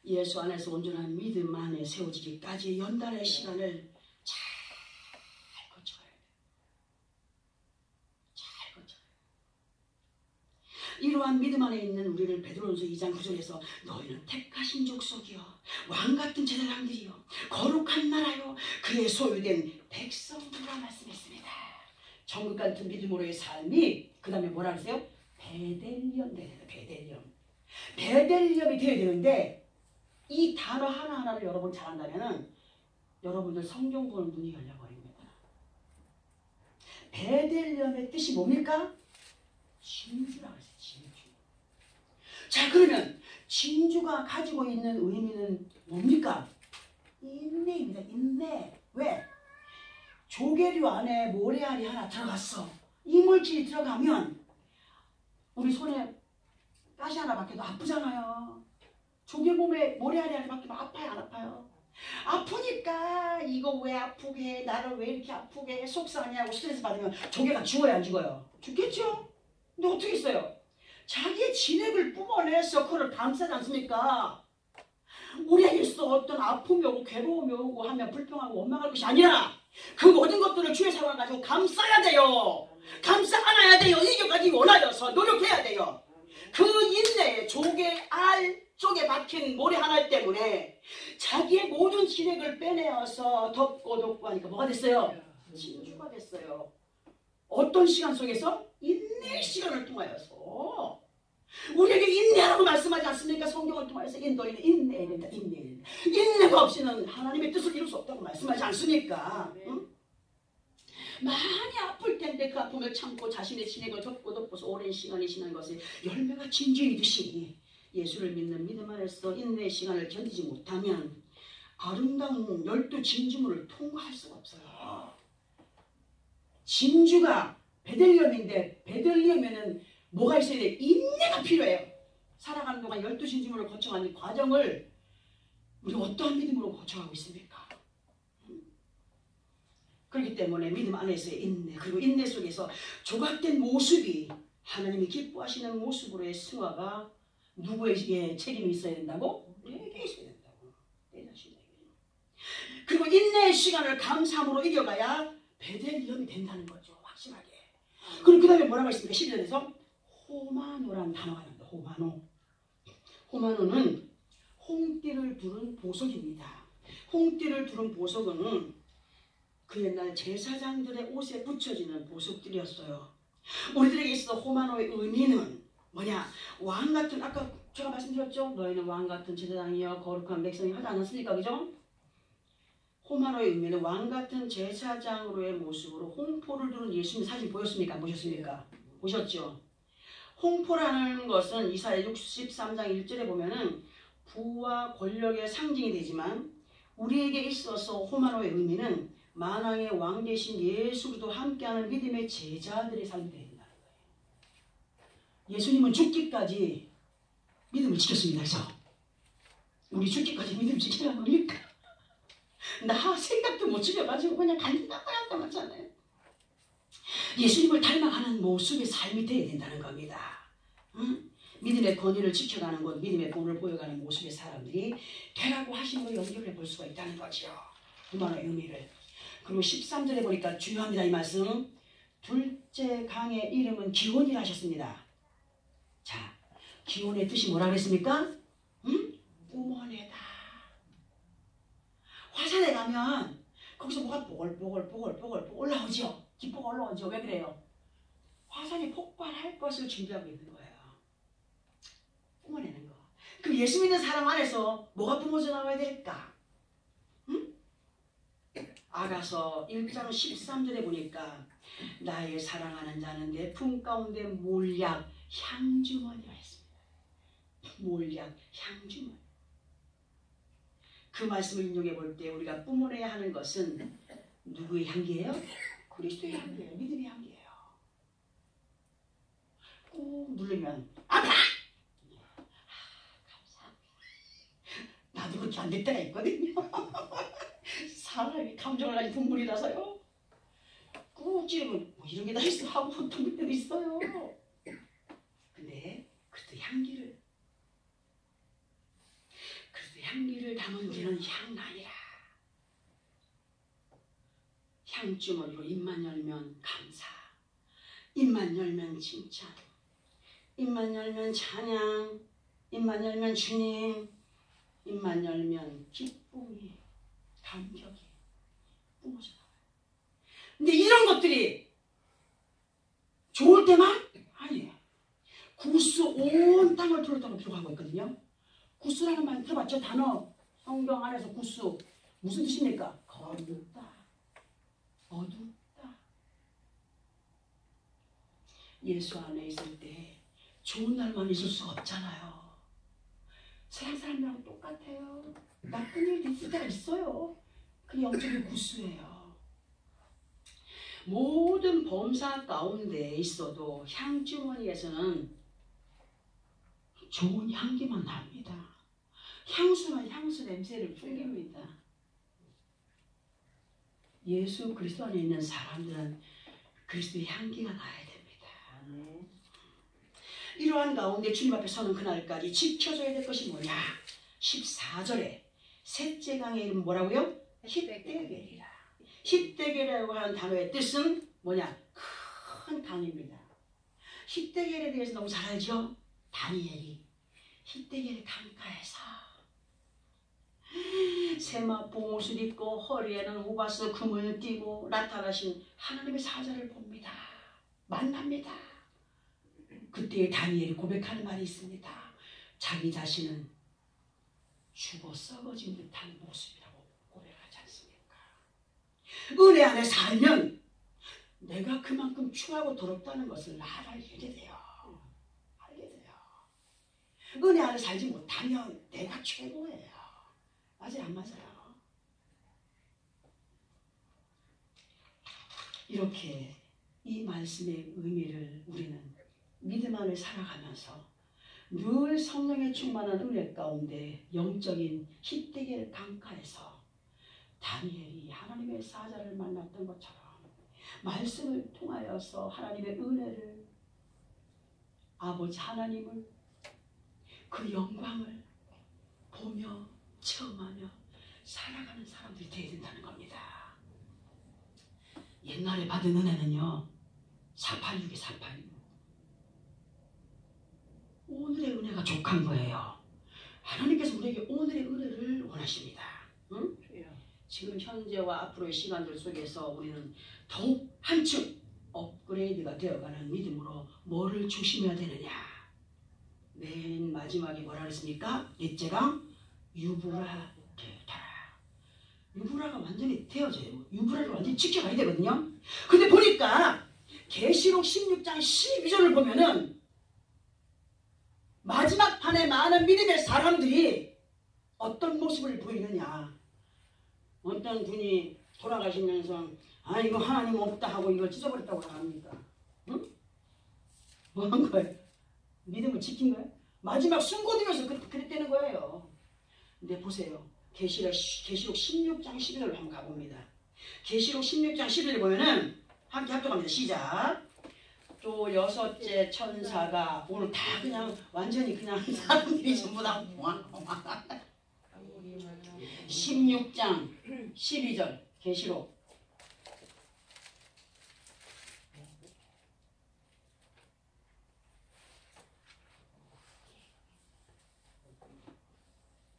예수 안에서 온전한 믿음 안에 세워지기까지 연단의 시간을 잘 거쳐가야 돼요. 잘 거쳐가야 돼요. 이러한 믿음 안에 있는 우리를 베드로전서 2장 9절에서 너희는 택하신 족속이요 왕같은 제사장들이요 거룩한 나라요 그의 소유된 백성들이라 말씀했습니다. 정국 같은 믿음으로의 삶이 그 다음에 뭐라 그러세요? 베델리엄 되는 베델리엄. 베델리엄이 되어야 되는데 이 단어 하나하나를 여러분 잘한다면 여러분들 성경 보는 눈이 열려버립니다. 베델리엄의 뜻이 뭡니까? 진주라고 했어요. 진주. 자, 그러면 진주가 가지고 있는 의미는 뭡니까? 인내입니다. 인내. 왜? 조개류 안에 모래알이 하나 들어갔어. 이물질이 들어가면 우리 손에 가시 하나 박혀도 아프잖아요. 조개 몸에 모래알이 하나 박히면 아파요, 안 아파요? 아프니까 이거 왜 아프게 해? 나를 왜 이렇게 아프게 해? 속상하냐고 스트레스 받으면 조개가 죽어요, 안 죽어요? 죽겠죠? 근데 어떻게 했어요? 자기의 진액을 뿜어내서 그걸 감싸지 않습니까? 우리에게서 어떤 아픔이 오고 괴로움이 오고 하면 불평하고 원망할 것이 아니라 그 모든 것들을 주의 사랑을 가지고 감싸야 돼요. 감싸 안아야 돼요. 이겨가기 원하여서 노력해야 돼요. 그 인내에 조개 알 쪽에 박힌 모래 하나 때문에 자기의 모든 진액을 빼내어서 덮고 하니까 뭐가 됐어요? 진주가 됐어요. 어떤 시간 속에서? 인내의 시간을 통하여서. 우리에게 인내하라고 말씀하지 않습니까? 성경을 통해서 인도인은 인내해야 된다. 인내해야 된다. 인내가 없이는 하나님의 뜻을 이룰 수 없다고 말씀하지 않습니까? 응? 많이 아플 텐데 그 아픔을 참고 자신의 진액을 덮고서 오랜 시간이 지난 것에 열매가 진주이듯이 예수를 믿는 믿음 안에서 인내의 시간을 견디지 못하면 아름다운 12 진주문을 통과할 수가 없어요. 진주가 베들리엄인데 베들리엄에는 뭐가 있어야 돼? 인내가 필요해요. 살아가는 동안 12 진주문을 거쳐가는 과정을 우리가 어떠한 믿음으로 거쳐가고 있습니까? 그렇기 때문에 믿음 안에서의 인내, 그리고 인내 속에서 조각된 모습이 하나님이 기뻐하시는 모습으로의 승화가 누구에게 책임이 있어야 된다고? 우리에게 있어야 된다고. 내 자신에게. 그리고 인내의 시간을 감사함으로 이겨가야 베델리엄이 된다는 거죠. 확실하게. 그리고 그 다음에 뭐라고 했습니까? 12절에서 호마노라는 단어가 나옵니다. 호마노. 호마노는 홍띠를 두른 보석입니다. 홍띠를 두른 보석은 그 옛날 제사장들의 옷에 붙여지는 보석들이었어요. 우리들에게 있어 호마노의 의미는 뭐냐? 왕같은, 아까 제가 말씀드렸죠? 너희는 왕같은 제사장이여 거룩한 백성이 하지 않았습니까? 그죠? 호마노의 의미는 왕같은 제사장으로의 모습으로 홍포를 두른 예수님 사진 보였습니까? 안 보셨습니까? 보셨죠? 홍포라는 것은 이사야 63장 1절에 보면은 부와 권력의 상징이 되지만 우리에게 있어서 호마노의 의미는 만왕의 왕 되신 예수 그리스도 함께하는 믿음의 제자들의 삶이 되어야 된다는 거예요. 예수님은 죽기까지 믿음을 지켰습니다. 그래서 우리 죽기까지 믿음을 지키라는 겁니까? 나 생각도 못 지켜가지고 그냥 간다고 한다 맞잖아요. 예수님을 닮아가는 모습의 삶이 되어야 된다는 겁니다. 응? 믿음의 권위를 지켜가는 것, 믿음의 본을 보여가는 모습의 사람들이 되라고 하신 걸 연결해 볼 수가 있다는 거죠. 그만의 의미를. 그리고 13절에 보니까 중요합니다. 이 말씀. 둘째 강의 이름은 기온이라 하셨습니다. 자, 기온의 뜻이 뭐라고 했습니까? 응? 뿜어내다. 화산에 가면 거기서 뭐가 뽀글뽀글 올라오죠. 기포가 올라오죠. 왜 그래요? 화산이 폭발할 것을 준비하고 있는 거예요. 뿜어내는 거. 그럼 예수 믿는 사람 안에서 뭐가 뿜어져 나와야 될까? 응? 아가서 1장 13절에 보니까 나의 사랑하는 자는 내 품 가운데 몰약 향주머니가 있습니다. 몰약 향주머니. 그 말씀을 인용해 볼 때 우리가 뿜어내야 하는 것은 누구의 향기예요? 그리스도의 향기예요. 믿음의 향기예요. 꾹 누르면 아파! 감사합니다. 나도 그렇게 안 될 때가 있거든요. 사람이 감정을 가진 동물이라서요. 꾹 찌르면 뭐 이런 게 다 있어 하고 덤빌 때도 있어요. 근데 그래도 향기를 담은 게는 향나니라. 향주머니로 입만 열면 감사, 입만 열면 칭찬, 입만 열면 찬양, 입만 열면 주님, 입만 열면 기쁨이, 감격이 뿜어져 나와요. 근데 이런 것들이 좋을 때만 아니에요. 구스 온 땅을 둘렀다고 기록하고 있거든요. 구스라는 말 들어봤죠? 단어 성경 안에서 구스 무슨 뜻입니까? 어둡다, 어둡다. 예수 안에 있을 때 좋은 날만 있을 수 없잖아요. 세상 사람들하고 똑같아요. 나쁜 일도 있을 때가 있어요. 그게 영적인 구수예요. 모든 범사 가운데 있어도 향주머니에서는 좋은 향기만 납니다. 향수는 향수 냄새를 풍깁니다. 예수 그리스도 안에 있는 사람들은 그리스도의 향기가 나야 됩니다. 이러한 가운데 주님 앞에 서는 그날까지 지켜줘야 될 것이 뭐냐? 14절에 셋째 강의 이름 뭐라고요? 히데겔이라. 히데겔이라고 하는 단어의 뜻은 뭐냐? 큰 강입니다. 히데겔에 대해서 너무 잘 알죠? 다니엘이 히데겔 강가에서 세마포 옷을 입고 허리에는 우바스 금을 띠고 나타나신 하나님의 사자를 봅니다. 만납니다. 그때 다니엘이 고백하는 말이 있습니다. 자기 자신은 죽어 썩어진 듯한 모습이라고 고백하지 않습니까? 은혜 안에 살면 내가 그만큼 추하고 더럽다는 것을 알게 돼요. 알게 돼요. 은혜 안에 살지 못하면 내가 최고예요. 맞아요, 안 맞아요? 이렇게 이 말씀의 의미를 우리는 믿음 안에 살아가면서 늘 성령의 충만한 은혜 가운데 영적인 히데겔 강가에서 다니엘이 하나님의 사자를 만났던 것처럼 말씀을 통하여서 하나님의 은혜를, 아버지 하나님을, 그 영광을 보며 체험하며 살아가는 사람들이 되어야 된다는 겁니다. 옛날에 받은 은혜는요 486이 486. 오늘의 은혜가 족한 거예요. 하나님께서 우리에게 오늘의 은혜를 원하십니다. 응? 지금 현재와 앞으로의 시간들 속에서 우리는 더욱 한층 업그레이드가 되어가는 믿음으로 뭐를 조심해야 되느냐? 맨 마지막에 뭐라 그랬습니까? 넷째가 유브라 되어라. 유브라가 완전히 되어져요. 유브라를 완전히 지켜가야 되거든요. 근데 보니까 계시록 16장 12절을 보면은 마지막 판에 많은 믿음의 사람들이 어떤 모습을 보이느냐. 어떤 분이 돌아가시면서 아 이거 하나님 없다 하고 이걸 찢어버렸다고 합니까? 응? 뭐 한 거예요? 믿음을 지킨 거예요? 마지막 숨고되면서 그랬다는 거예요. 근데 보세요. 계시록 16장 11절로 한번 가봅니다. 계시록 16장 11절 보면은 함께 합독합니다. 시작. 또 여섯째 천사가 오늘 다 그냥 완전히 그냥 사람들이 전부 다 16장 12절 계시록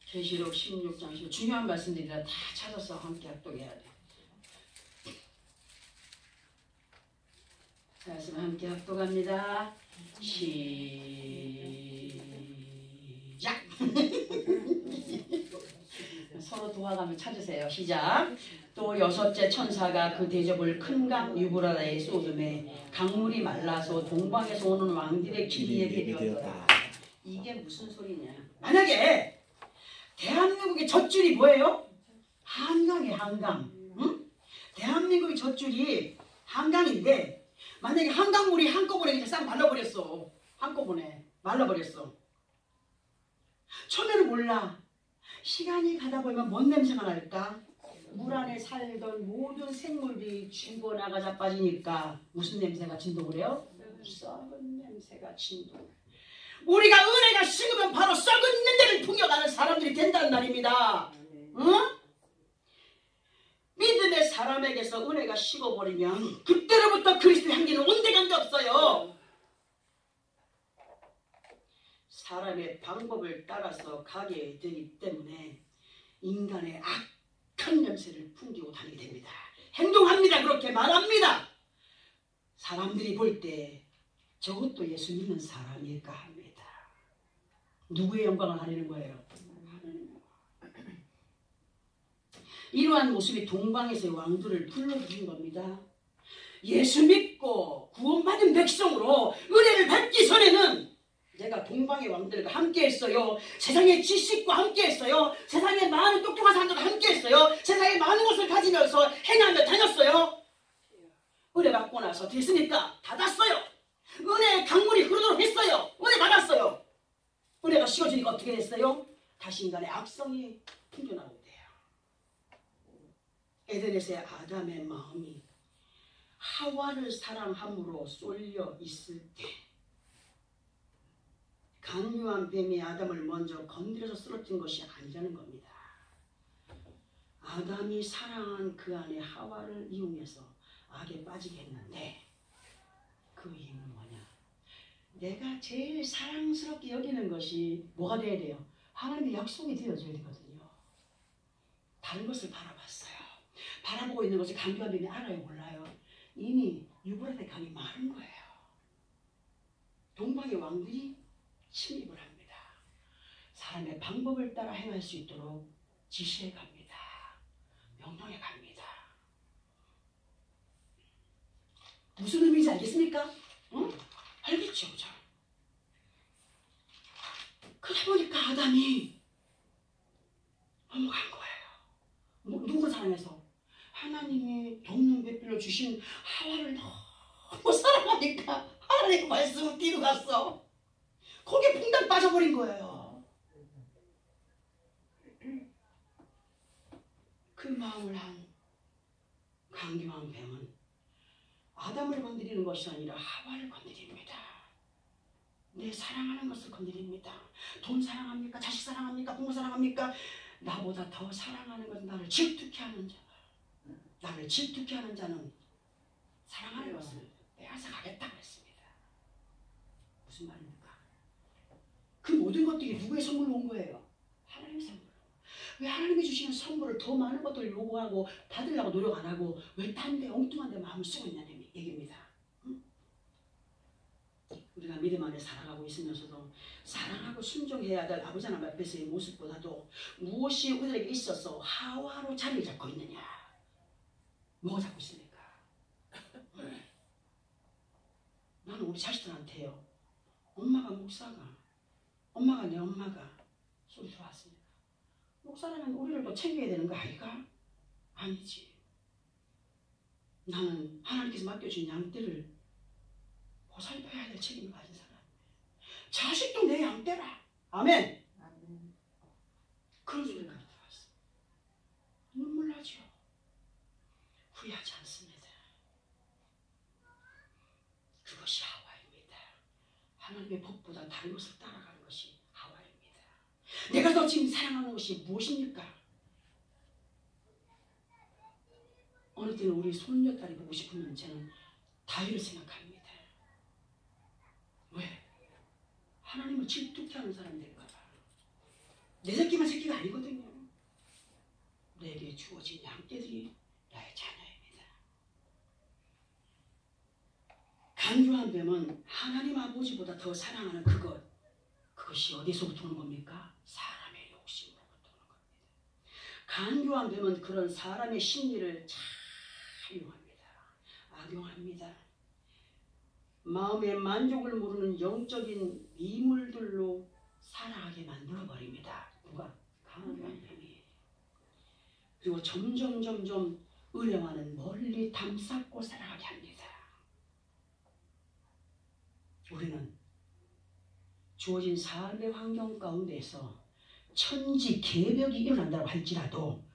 계시록 16장 12절 중요한 말씀들이라 다 찾아서 함께 합독해야 돼. 말씀 함께 합독합니다. 시작. 서로 도와가며 찾으세요. 시작. 또 여섯째 천사가 그 대접을 큰 강 유브라다에 쏟음에 강물이 말라서 동방에서 오는 왕들의 길이에 되었더라. 이게 무슨 소리냐? 만약에 대한민국의 젖줄이 뭐예요? 한강이에요. 한강. 응? 대한민국의 젖줄이 한강인데 만약에 한강물이 한꺼번에 그냥 싹 말라버렸어. 한꺼번에 말라버렸어. 처음에는 몰라. 시간이 가다 보면 뭔 냄새가 날까? 물 안에 살던 모든 생물들이 죽어나가자 빠지니까 무슨 냄새가 진동을 해요? 썩은 냄새가 진동. 우리가 은혜가 식으면 바로 썩은 냄새를 풍겨가는 사람들이 된다는 말입니다. 응? 믿음의 사람에게서 은혜가 식어버리면 그때로부터 그리스도의 향기는 온데간데 없어요. 사람의 방법을 따라서 가게 되기 때문에 인간의 악한 냄새를 풍기고 다니게 됩니다. 행동합니다. 그렇게 말합니다. 사람들이 볼 때 저것도 예수 믿는 사람일까 합니다. 누구의 영광을 하려는 거예요? 이러한 모습이 동방에서의 왕들을 불러들인 겁니다. 예수 믿고 구원받은 백성으로 은혜를 받기 전에는 내가 동방의 왕들과 함께 했어요. 세상의 지식과 함께 했어요. 세상의 많은 똑똑한 사람들과 함께 했어요. 세상의 많은 것을 가지면서 행하며 다녔어요. 은혜 받고 나서 어떻게 했습니까? 닫았어요. 은혜의 강물이 흐르도록 했어요. 은혜 받았어요. 은혜가 식어지니까 어떻게 됐어요? 다시 인간의 악성이 풍겨나오게 돼요. 에덴에서의 아담의 마음이 하와를 사랑함으로 쏠려 있을 때 강요한 뱀이 아담을 먼저 건드려서 쓰러진 것이 아니라는 겁니다. 아담이 사랑한 그 안에 하와를 이용해서 악에 빠지게 했는데 그 이유는 뭐냐? 내가 제일 사랑스럽게 여기는 것이 뭐가 돼야 돼요? 하나님의 약속이 되어져야 되거든요. 다른 것을 바라봤어요. 바라보고 있는 것을 강요한 뱀이 알아요? 몰라요? 이미 유브라데 강이 마른 거예요. 동방의 왕들이 침입을 합니다. 사람의 방법을 따라 행할 수 있도록 지시해 갑니다. 명령해 갑니다. 무슨 의미인지 알겠습니까? 응? 알겠죠, 그죠? 그러다 보니까 아담이 넘어간 거예요. 누구 사랑해서? 하나님이 돕는 배필로 주신 하와를 너무 사랑하니까 하나님의 말씀을 뒤로 갔어. 거기에 퐁당 빠져버린 거예요. 그 마음을 한 강경한 뱀은 아담을 건드리는 것이 아니라 하와를 건드립니다. 내 사랑하는 것을 건드립니다. 돈 사랑합니까? 자식 사랑합니까? 부모 사랑합니까? 나보다 더 사랑하는 것은 나를 질투케 하는 자. 나를 질투케 하는 자는 사랑하는 것을 빼앗아 가겠다고 했습니다. 무슨 말입니까? 그 모든 것들이 누구의 선물로 온 거예요? 하나님의 선물. 왜 하나님이 주시는 선물을 더 많은 것들을 요구하고 받으려고 노력 안 하고 왜 딴 데 엉뚱한 데 마음을 쓰고 있냐는 얘기입니다. 응? 우리가 믿음 안에 살아가고 있으면서도 사랑하고 순종해야 될 아버지 하나님 앞에서의 모습보다도 무엇이 우리에게 있어서 하와로 자리를 잡고 있느냐? 뭐가 잡고 있습니까? 나는 우리 자식들한테요. 엄마가 목사가 엄마가 내 엄마가 소리 들어왔습니까? 목사라면 우리를 또 챙겨야 되는 거 아이가? 아니지. 나는 하나님께서 맡겨준 양떼를 보살펴야 될 책임을 가진 사람. 자식도 내 양떼라. 아멘. 그런 소리가 들어왔어. 눈물 나죠. 후회하지 않습니다. 그것이 하와입니다. 하나님의 법보다 다른 것을 따라가는 것이 하와입니다. 내가 너 지금 사랑하는 것이 무엇입니까? 어느 때는 우리 손녀딸이 보고 싶으면 저는 다윗을 생각합니다. 왜? 하나님을 질투케 하는 사람이 될까 봐. 내 새끼만 새끼가 아니거든요. 내게 주어진 양떼들이 나의 자녀입니다. 강요한 뱀은 하나님 아버지보다 더 사랑하는 그것이 어디서부터 오는 겁니까? 사람의 욕심으로부터 오는 겁니다. 강요한 뱀은 그런 사람의 심리를 잘 이용합니다. 악용합니다. 마음의 만족을 모르는 영적인 미물들로 살아가게 만들어버립니다. 누가? 강요한 뱀이. 그리고 점점 은혜와는 멀리 담쌓고 살아가게 합니다. 우리는 주어진 삶의 환경 가운데서 천지 개벽이 일어난다고 할지라도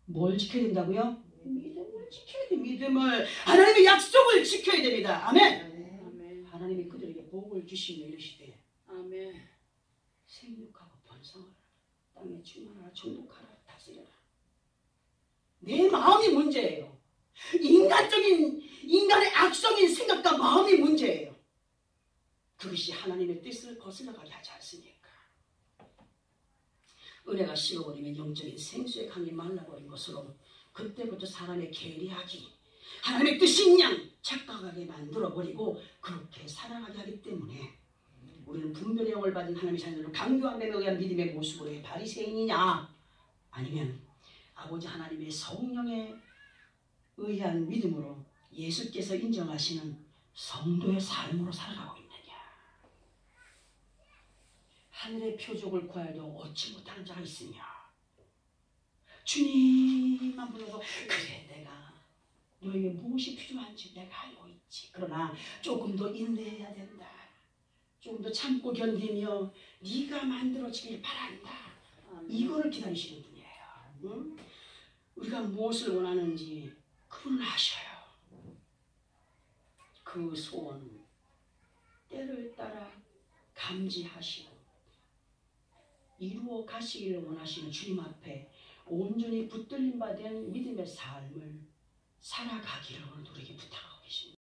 뭘 지켜야 된다고요? 믿음을 지켜야 돼. 믿음을. 하나님의 약속을 지켜야 됩니다. 아멘. 하나님이 그들에게 복을 주시며 이르시되 아멘. 생육하고 번성하라. 땅에 충만하라. 정복하라. 다스려라. 내 마음이 문제예요. 인간의 악성인 생각과 마음이 문제예요. 그것이 하나님의 뜻을 거슬러가게 하지 않습니까? 은혜가 식어버리면 영적인 생수의 강이 말라버린 것으로 그때부터 사람의 계리하기, 하나님의 뜻인 양 착각하게 만들어버리고 그렇게 살아가게 하기 때문에 우리는 분별의 영을 받은 하나님의 자녀들은 강교한 뱀에 의한 믿음의 모습으로의 바리새인이냐, 아니면 아버지 하나님의 성령에 의한 믿음으로 예수께서 인정하시는 성도의 삶으로 살아가고 있느냐. 하늘의 표적을 구하여도 얻지 못하는 자가 있으냐. 주님만 불러도 그래, 내가 너에게 무엇이 필요한지 내가 알고 있지. 그러나 조금 더 인내해야 된다. 조금 더 참고 견디며 네가 만들어지길 바란다. 이거를 기다리시는 분이에요. 응? 우리가 무엇을 원하는지 그분은 아셔요. 그 소원 때를 따라 감지하시고 이루어 가시기를 원하시는 주님 앞에 온전히 붙들림 받은 믿음의 삶을 살아가기를 오늘 우리에게 부탁합니다.